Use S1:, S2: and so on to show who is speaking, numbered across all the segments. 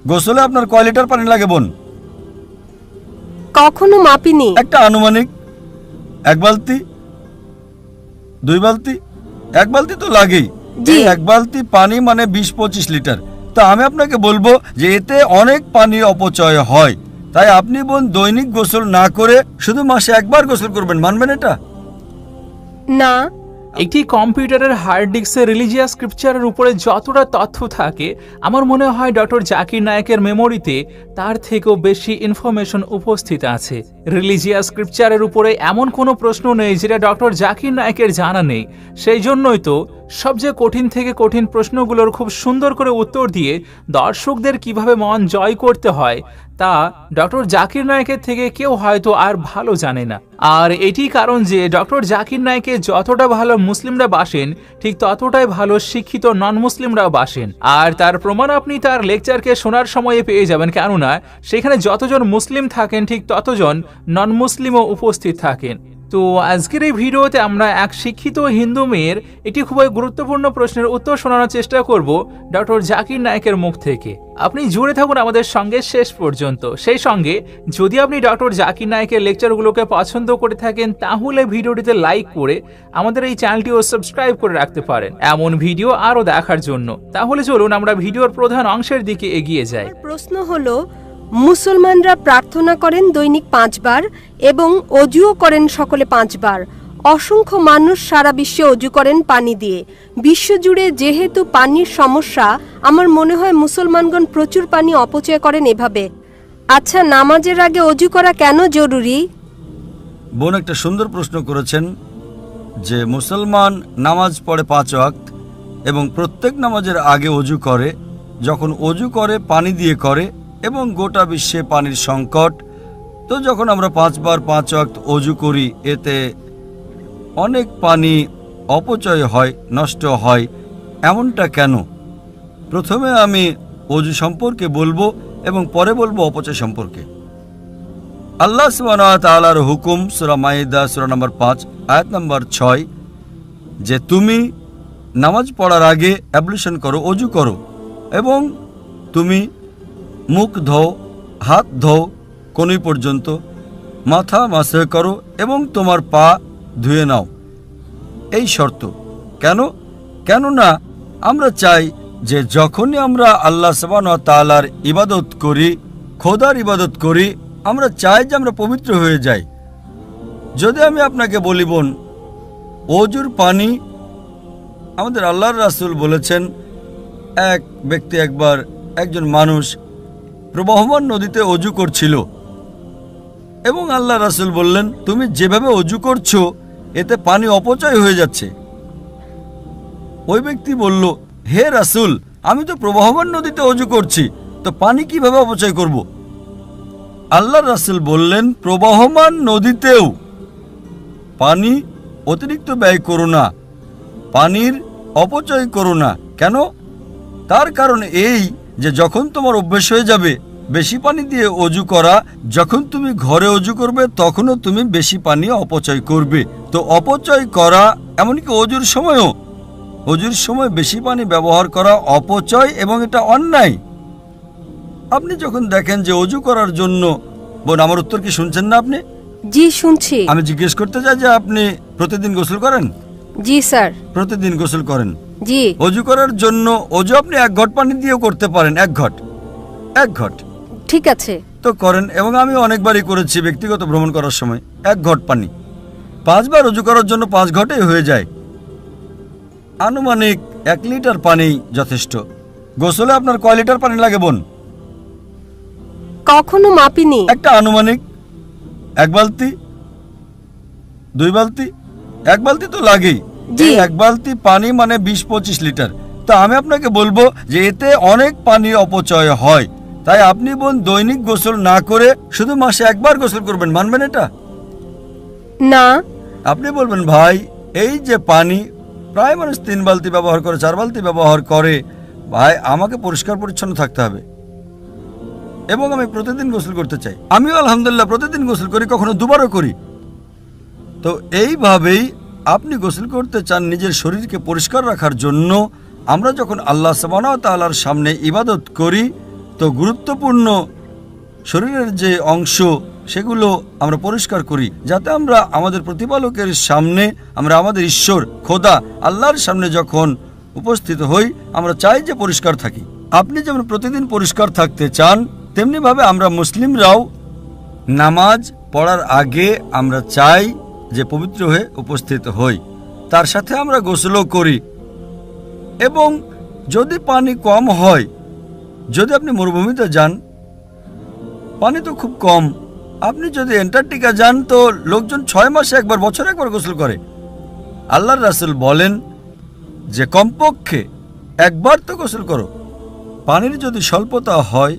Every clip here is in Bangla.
S1: গোসলে আপনার কয় লিটার পানি লাগে বোন?
S2: কখনো মাপিনি।
S1: একটা আনুমানিক। 1 বালতি, 2 বালতি? 1 বালতি তো লাগেই।
S2: জি।
S1: 1 বালতি পানি মানে 20-25 লিটার। তা আমি আপনাকে বলবো যে এতে অনেক পানি অপচয় হয়, তাই আপনি বোন দৈনিক গোসল না করে শুধু মাসে একবার গোসল করবেন। মানবেন এটা?
S2: না।
S3: একটি কম্পিউটারের হার্ড ডিস্কে রিলিজিয়াস স্ক্রিপচারের উপরে যতটা তথ্য থাকে, আমার মনে হয় ডক্টর জাকির নায়েকের মেমোরিতে তার থেকেও বেশি ইনফরমেশন উপস্থিত আছে। রিলিজিয়াস স্ক্রিপচারের উপরে এমন কোনো প্রশ্ন নেই যেটা ডক্টর জাকির নায়েকের জানা নেই। সেই জন্যই তো সবচেয়ে কঠিন থেকে কঠিন প্রশ্নগুলোর খুব সুন্দর করে উত্তর দিয়ে দর্শকদের কিভাবে মন জয় করতে হয় তা ডক্টর জাকির নায়েকের থেকে কেউ হয়তো আর ভালো জানে না। আর এটি কারণ যে ডক্টর জাকির নায়েকে যতটা ভালো মুসলিমরা বাসেন, ঠিক ততটাই ভালো শিক্ষিত নন মুসলিমরাও বাসেন। আর তার প্রমাণ আপনি তার লেকচারকে শোনার সময়ে পেয়ে যাবেন, কেননা সেখানে যতজন মুসলিম থাকেন ঠিক ততজন নন মুসলিমও উপস্থিত থাকেন। তো আজকের এই ভিডিওতে আমরা এক শিক্ষিত হিন্দু মেয়ের একটি খুবই গুরুত্বপূর্ণ প্রশ্নের উত্তর শোনানোর চেষ্টা করব ডক্টর জাকির নায়েকের মুখ থেকে। আপনি জুড়ে থাকুন আমাদের সঙ্গে শেষ পর্যন্ত। সেই সঙ্গে যদি আপনি ডক্টর জাকির নায়েকের লেকচারগুলোকে পছন্দ করে থাকেন তাহলে ভিডিওটিতে লাইক করে আমাদের এই চ্যানেলটিও সাবস্ক্রাইব করে রাখতে পারেন এমন ভিডিও আরও দেখার জন্য। তাহলে চলুন আমরা ভিডিওর প্রধান অংশের দিকে এগিয়ে যাই।
S2: প্রশ্ন হলো, মুসলমানরা প্রার্থনা করেন দৈনিক 5 বার এবং অজুও করেন সকলে 5 বার। অসংখ্য মানুষ সারা বিশ্বে অজু করেন পানি দিয়ে। বিশ্বজুড়ে যেহেতু পানির সমস্যা, আমার মনে হয় মুসলমানগণ প্রচুর পানি অপচয় করেন এভাবে। আচ্ছা, নামাজের আগে অজু করা কেন জরুরি?
S1: বোন একটা সুন্দর প্রশ্ন করেছেন যে মুসলমান নামাজ পড়ে 5 ওয়াক্ত এবং প্রত্যেক নামাজের আগে অজু করে। যখন অজু করে পানি দিয়ে করে এবং গোটা বিশ্বে পানির সংকট, তো যখন আমরা 5 বার 5 ওয়াক্ত অজু করি এতে অনেক পানি অপচয় হয়, নষ্ট হয়। এমনটা কেন? প্রথমে আমি অজু সম্পর্কে বলবো এবং পরে বলবো অপচয় সম্পর্কে। আল্লাহ সুবহানাহু ওয়া তাআলার হুকুম সূরা মাইদা সূরা নম্বর 5 আয়াত নম্বর 6 যে তুমি নামাজ পড়ার আগে অ্যাবলিউশন করো, অজু করো এবং তুমি মুখ ধোও, হাত ধোও কনুই পর্যন্ত, মাথা মাসহ করো এবং তোমার পা ধুয়ে নাও। এই শর্ত কেন? কেননা আমরা চাই যে যখনই আমরা আল্লাহ সুবহানাহু ওয়া তাআলার ইবাদত করি, খোদার ইবাদত করি, আমরা চাই যে আমরা পবিত্র হয়ে যাই। যদি আমি আপনাকে বলি বোন, অজুর পানি আমাদের আল্লাহর রাসূল বলেছেন, এক ব্যক্তি একবার একজন মানুষ প্রবাহমান নদীতে অজু করছিল এবং আল্লাহ রাসূল বললেন, তুমি যেভাবে অজু করছো এতে পানি অপচয় হয়ে যাচ্ছে। ওই ব্যক্তি বলল, হে রাসূল, আমি তো প্রবাহমান নদীতে অজু করছি, তো পানি কিভাবে অপচয় করব? আল্লাহ রাসূল বললেন, প্রবাহমান নদীতেও পানি অতিরিক্ত ব্যয় করো না, পানির অপচয় করো না। কেন? তার কারণ এই যে যখন তোমার অভ্যেস হয়ে যাবে বেশি পানি দিয়ে অজু করা, যখন তুমি ঘরে অজু করবে তখনও তুমি বেশি পানি অপচয় করবে। তো অপচয় করা, এমনকি অজুর সময়ও, অজুর সময় বেশি পানি ব্যবহার করা অপচয় এবং এটা অন্যায়। আপনি যখন দেখেন যে অজু করার জন্য, বোন আমার উত্তর কি শুনছেন না আপনি?
S2: জি, শুনছি।
S1: আমি জিজ্ঞেস করতে চাই যে আপনি প্রতিদিন গোসল করেন?
S2: জি স্যার।
S1: প্রতিদিন গোসল করেন?
S2: জি।
S1: অজু করার জন্য অজু আপনি 1 ঘট পানি দিয়েও করতে পারেন। 1 ঘট, 1 ঘট
S2: ঠিক আছে।
S1: তো করেন এবং আমি অনেকবারই করেছি ব্যক্তিগত ভ্রমণ করার সময়। 1 ঘট পানি 5 বার অজু করার জন্য 5 ঘটেই হয়ে যায়। আনুমানিক 1 লিটার পানি যথেষ্ট। গোসলে আপনার কয় লিটার পানি লাগে বোন?
S2: কখনো মাপিনি।
S1: একটা আনুমানিক। 1 বালতি, 2 বালতি? 1 বালতি তো লাগেই।
S2: জি।
S1: 1 বালতি পানি মানে 20-25 লিটার। তো আমি আপনাকে বলবো যে এতে অনেক পানি অপচয় হয়, তাই আপনি বোন দৈনিক গোসল না করে শুধু মাসে একবার গোসল করবেন। মানবেন এটা?
S2: না।
S1: আপনি বলবেন, ভাই এই যে পানি প্রায় মানুষ 3 বালতি ব্যবহার করে, 4 বালতি ব্যবহার করে, ভাই আমাকে পরিষ্কার পরিচ্ছন্ন থাকতে হবে এবং আমি প্রতিদিন গোসল করতে চাই। আমিও আলহামদুলিল্লাহ প্রতিদিন গোসল করি, কখনো 2 বারও করি। তো এইভাবেই আপনি গোসল করতে চান নিজের শরীরকে পরিষ্কার রাখার জন্য। আমরা যখন আল্লাহ সুবহানাহু ওয়া তাআলার সামনে ইবাদত করি তো গুরুত্বপূর্ণ শরীরের যে অংশ সেগুলো আমরা পরিষ্কার করি, যাতে আমরা আমাদের প্রতিপালকের সামনে, আমরা আমাদের ঈশ্বর খোদা আল্লাহর সামনে যখন উপস্থিত হই, আমরা চাই যে পরিষ্কার থাকি। আপনি যেমন প্রতিদিন পরিষ্কার থাকতে চান, তেমনিভাবে আমরা মুসলিমরাও নামাজ পড়ার আগে আমরা চাই যে পবিত্র হয়ে উপস্থিত হই। তার সাথে আমরা গোসলও করি। এবং যদি পানি কম হয়, যদি আপনি মরুভূমিতে যান, পানি তো খুব কম। আপনি যদি অ্যান্টার্কটিকা যান, তো লোকজন 6 মাসে একবার, বছরে একবার গোসল করে। আল্লাহর রাসূল বলেন যে কমপক্ষে একবার তো গোসল করো। পানির যদি স্বল্পতা হয়,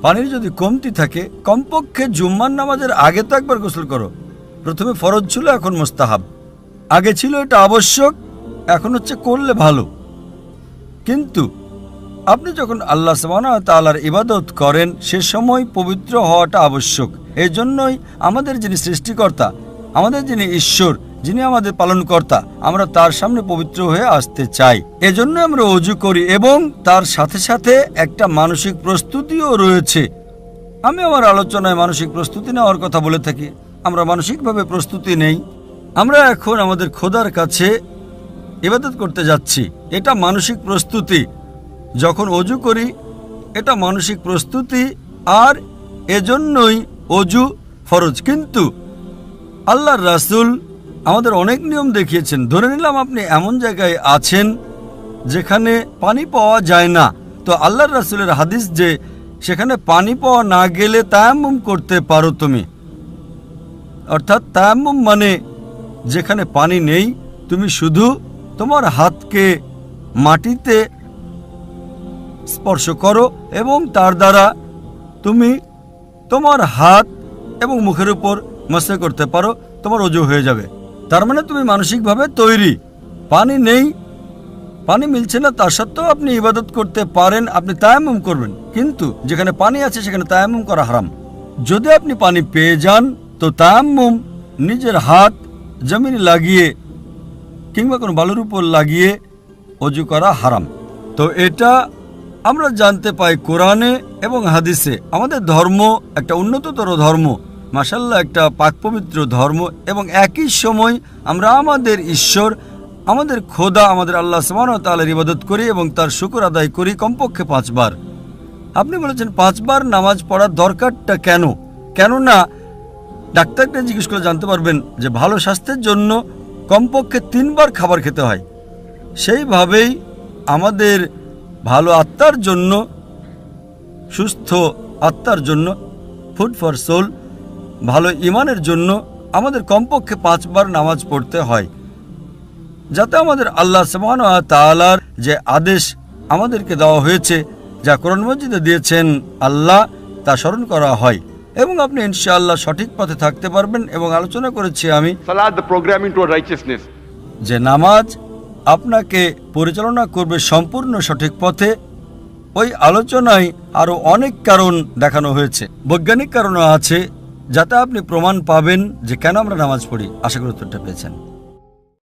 S1: পানির যদি কমতি থাকে, কমপক্ষে জুম্মার নামাজের আগে তো একবার গোসল করো। প্রথমে ফরজ ছিল, এখন মুস্তাহাব। আগে ছিল এটা আবশ্যক, এখন হচ্ছে করলে ভালো। কিন্তু আপনি যখন আল্লাহ সুবহানাহু ওয়া তাআলার ইবাদত করেন, সে সময় পবিত্র হওয়াটা আবশ্যক। এই জন্যই আমাদের যিনি সৃষ্টিকর্তা, আমাদের যিনি ঈশ্বর, যিনি আমাদের পালনকর্তা, আমরা তার সামনে পবিত্র হয়ে আসতে চাই। এজন্য আমরা ওযু করি এবং তার সাথে সাথে একটা মানসিক প্রস্তুতিও রয়েছে। আমি আমার আলোচনায় মানসিক প্রস্তুতি নেওয়ার কথা বলে থাকি। আমরা মানসিকভাবে প্রস্তুতি নেই। আমরা এখন আমাদের খোদার কাছে ইবাদত করতে যাচ্ছি, এটা মানসিক প্রস্তুতি। যখন ওযু করি, এটা মানসিক প্রস্তুতি, আর এজন্যই ওযু ফরজ। কিন্তু আল্লাহর রাসূল আমাদের অনেক নিয়ম দেখিয়েছেন। ধরে নিলাম আপনি এমন জায়গায় আছেন যেখানে পানি পাওয়া যায় না, তো আল্লাহর রাসূলের হাদিস যে সেখানে পানি পাওয়া না গেলে তায়াম্মুম করতে পারো তুমি। অর্থাৎ তায়াম্মুম মানে যেখানে পানি নেই, তুমি শুধু তোমার হাতকে মাটিতে স্পর্শ করো এবং তার দ্বারা তুমি তোমার হাত এবং মুখের উপর মাসা করতে পারো, তোমার ওযু হয়ে যাবে। তার মানে তুমি মানসিকভাবে তৈরি। পানি নেই, পানি মিলছে না, তার সত্ত্বেও আপনি ইবাদত করতে পারেন, আপনি তায়াম্মুম করবেন। কিন্তু যেখানে পানি আছে সেখানে তায়াম্মুম করা হারাম। যদি আপনি পানি পেয়ে যান, তো তায়াম্মুম নিজের হাত জমিনে লাগিয়ে কিংবা কোনো বালুর উপর লাগিয়ে ওযু করা হারাম। তো এটা আমরা জানতে পাই কোরআনে এবং হাদিসে। আমাদের ধর্ম একটা উন্নততর ধর্ম, মাশাআল্লাহ, একটা পাক পবিত্র ধর্ম। এবং একই সময় আমরা আমাদের ঈশ্বর, আমাদের খোদা, আমাদের আল্লাহ সুবহানাহু ওয়া তাআলার ইবাদত করি এবং তার শুকর আদায় করি কমপক্ষে 5 বার। আপনি বলেছেন 5 বার নামাজ পড়ার দরকারটা কেন? কেননা ডাক্তারকে জিজ্ঞেস করে জানতে পারবেন যে ভালো স্বাস্থ্যের জন্য কমপক্ষে 3 বার খাবার খেতে হয়। সেইভাবেই আমাদের ভালো আত্মার জন্য, সুস্থ আত্মার জন্য, ফুড ফর সোল, ভালো ঈমানের জন্য আমাদের কমপক্ষে 5 বার নামাজ পড়তে হয়, যাতে আমাদের আল্লাহ সুবহানাহু ওয়া তাআলার যে আদেশ আমাদেরকে দেওয়া হয়েছে, যা কোরআন মাজিদে দিয়েছেন আল্লাহ, তা স্মরণ করা হয়। এবং আপনি ইনশাআল্লাহ সঠিক পথে থাকতে পারবেন। এবং আলোচনা করেছি আমি
S4: Salat, the programming toward righteousness.
S1: যে নামাজ আপনাকে পরিচালনা করবে সম্পূর্ণ সঠিক পথে। ওই আলোচনায় আরও অনেক কারণ দেখানো হয়েছে, বৈজ্ঞানিক কারণও আছে, যাতে আপনি প্রমাণ পাবেন যে কেন আমরা নামাজ পড়ি। আশা করি উত্তরটা পেয়েছেন।